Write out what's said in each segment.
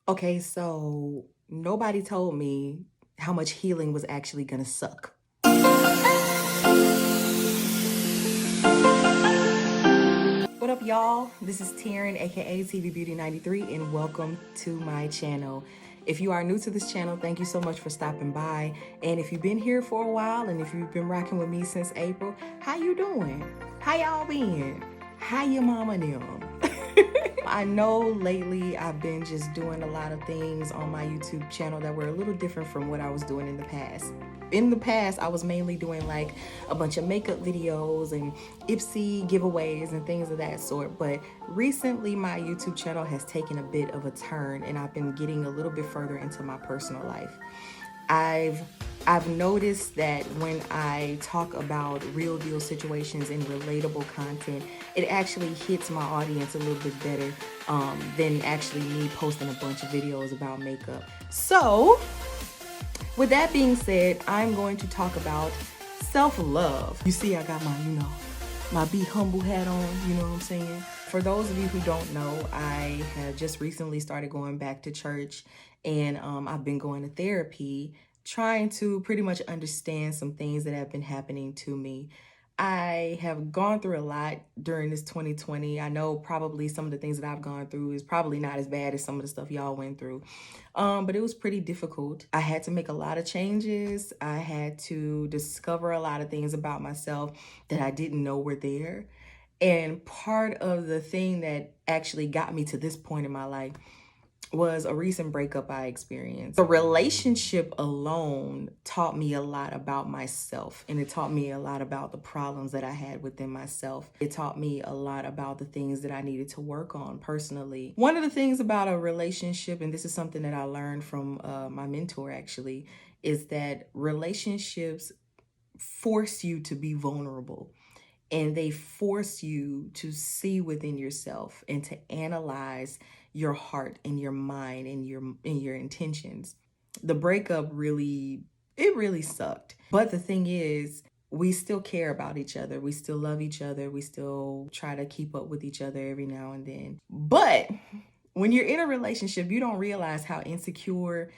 Okay, so nobody told me how much healing was actually gonna suck. What up, y'all? This is Taryn, aka TV Beauty 93, and welcome to my channel. If you are new to this channel, thank you so much for stopping by. And if you've been here for a while, and if you've been rocking with me since April, how you doing? How y'all been? How your mama and them? I know lately I've been just doing a lot of things on my YouTube channel that were a little different from what I was doing in the past. In the past, I was mainly doing like a bunch of makeup videos and Ipsy giveaways and things of that sort. But recently, my YouTube channel has taken a bit of a turn and I've been getting a little bit further into my personal life. I've noticed that when I talk about real deal situations and relatable content, it actually hits my audience a little bit better than actually me posting a bunch of videos about makeup. So, with that being said, I'm going to talk about self-love. You see, I got my, my Be Humble hat on, you know what I'm saying? For those of you who don't know, I have just recently started going back to church and I've been going to therapy, trying to pretty much understand some things that have been happening to me. I have gone through a lot during this 2020. I know probably some of the things that I've gone through is probably not as bad as some of the stuff y'all went through. But it was pretty difficult. I had to make a lot of changes. I had to discover a lot of things about myself that I didn't know were there. And part of the thing that actually got me to this point in my life was a recent breakup I experienced. The relationship alone taught me a lot about myself, and it taught me a lot about the problems that I had within myself. It taught me a lot about the things that I needed to work on personally. One of the things about a relationship, and this is something that I learned from my mentor actually, is that relationships force you to be vulnerable, and they force you to see within yourself and to analyze your heart and your mind and your intentions. The breakup really sucked. But the thing is, we still care about each other. We still love each other. We still try to keep up with each other every now and then. But when you're in a relationship, you don't realize how insecure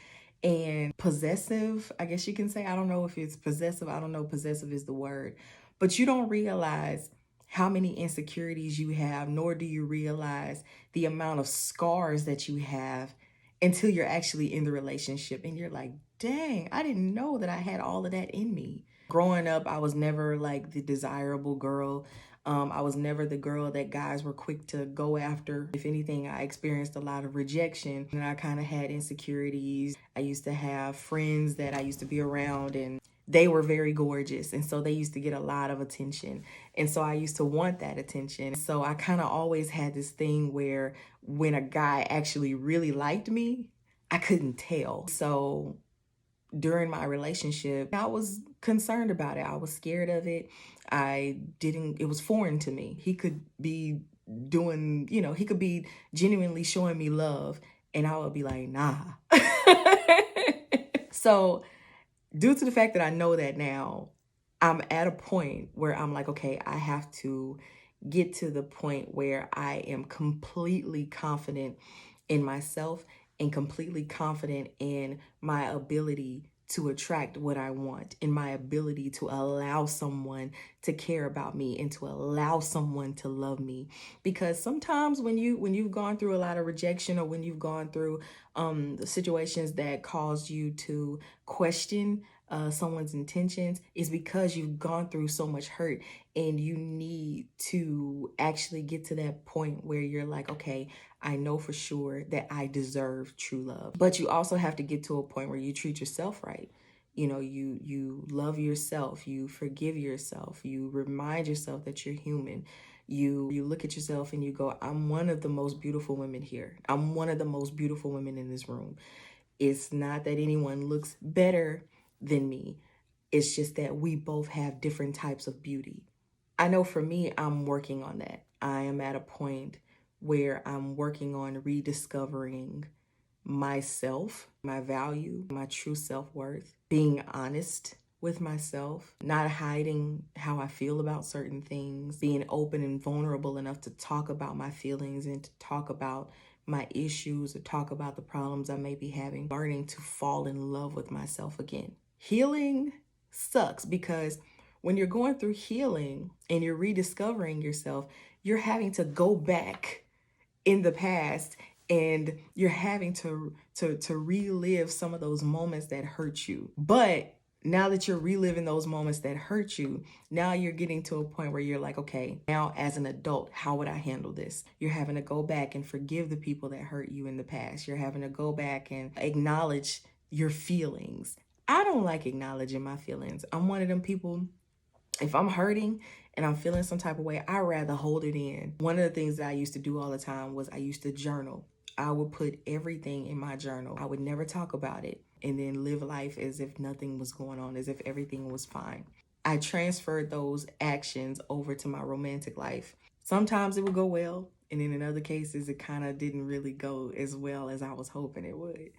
and possessive, I guess you can say. I don't know if it's possessive. I don't know possessive is the word. But you don't realize how many insecurities you have, nor do you realize the amount of scars that you have until you're actually in the relationship and you're like, dang, I didn't know that I had all of that in me. Growing up, I was never like the desirable girl. I was never the girl that guys were quick to go after. If anything, I experienced a lot of rejection and I kind of had insecurities. I used to have friends that I used to be around and they were very gorgeous. And so they used to get a lot of attention. And so I used to want that attention. So I kind of always had this thing where when a guy actually really liked me, I couldn't tell. So during my relationship, I was concerned about it. I was scared of it. It was foreign to me. He could be doing, he could be genuinely showing me love and I would be like, nah. So due to the fact that I know that now, I'm at a point where I'm like, okay, I have to get to the point where I am completely confident in myself and completely confident in my ability to attract what I want, in my ability to allow someone to care about me and to allow someone to love me. Because sometimes when you've gone through a lot of rejection, or when you've gone through the situations that cause you to question someone's intentions, is because you've gone through so much hurt and you need to actually get to that point where you're like, okay, I know for sure that I deserve true love. But you also have to get to a point where you treat yourself right. You love yourself, you forgive yourself, you remind yourself that you're human. You look at yourself and you go, I'm one of the most beautiful women here. I'm one of the most beautiful women in this room. It's not that anyone looks better than me. It's just that we both have different types of beauty. I know for me, I'm working on that. I am at a point where I'm working on rediscovering myself, my value, my true self-worth, being honest with myself, not hiding how I feel about certain things, being open and vulnerable enough to talk about my feelings and to talk about my issues or talk about the problems I may be having, learning to fall in love with myself again. Healing sucks because when you're going through healing and you're rediscovering yourself, you're having to go back in the past and you're having to relive some of those moments that hurt you. But now that you're reliving those moments that hurt you, now you're getting to a point where you're like, okay, now as an adult, how would I handle this? You're having to go back and forgive the people that hurt you in the past. You're having to go back and acknowledge your feelings. I don't like acknowledging my feelings. I'm one of them people, if I'm hurting and I'm feeling some type of way, I'd rather hold it in. One of the things that I used to do all the time was I used to journal. I would put everything in my journal. I would never talk about it and then live life as if nothing was going on, as if everything was fine. I transferred those actions over to my romantic life. Sometimes it would go well, and then in other cases, it kind of didn't really go as well as I was hoping it would.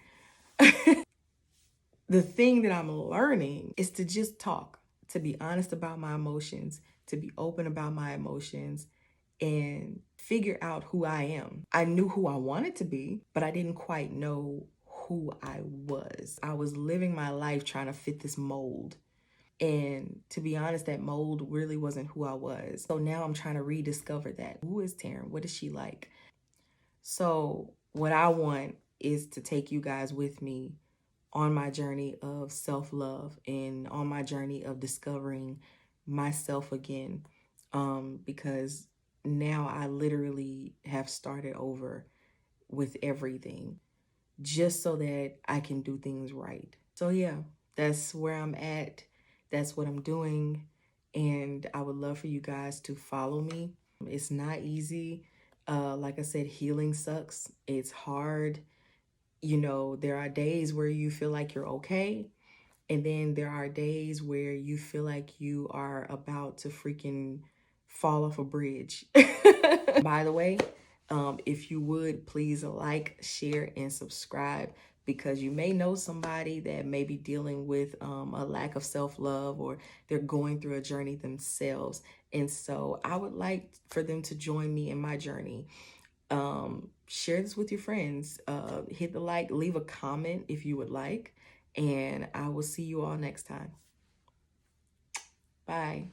The thing that I'm learning is to just talk, to be honest about my emotions, to be open about my emotions, and figure out who I am. I knew who I wanted to be, but I didn't quite know who I was. I was living my life trying to fit this mold. And to be honest, that mold really wasn't who I was. So now I'm trying to rediscover that. Who is Taryn? What is she like? So what I want is to take you guys with me on my journey of self-love and on my journey of discovering myself again, because now I literally have started over with everything just so that I can do things right. So yeah, that's where I'm at. That's what I'm doing. And I would love for you guys to follow me. It's not easy. Like I said, healing sucks. It's hard. You know, there are days where you feel like you're okay. And then there are days where you feel like you are about to freaking fall off a bridge. By the way, if you would, please like, share, and subscribe, because you may know somebody that may be dealing with a lack of self-love, or they're going through a journey themselves. And so I would like for them to join me in my journey. Share this with your friends. Hit the like, leave a comment if you would like, and I will see you all next time. Bye.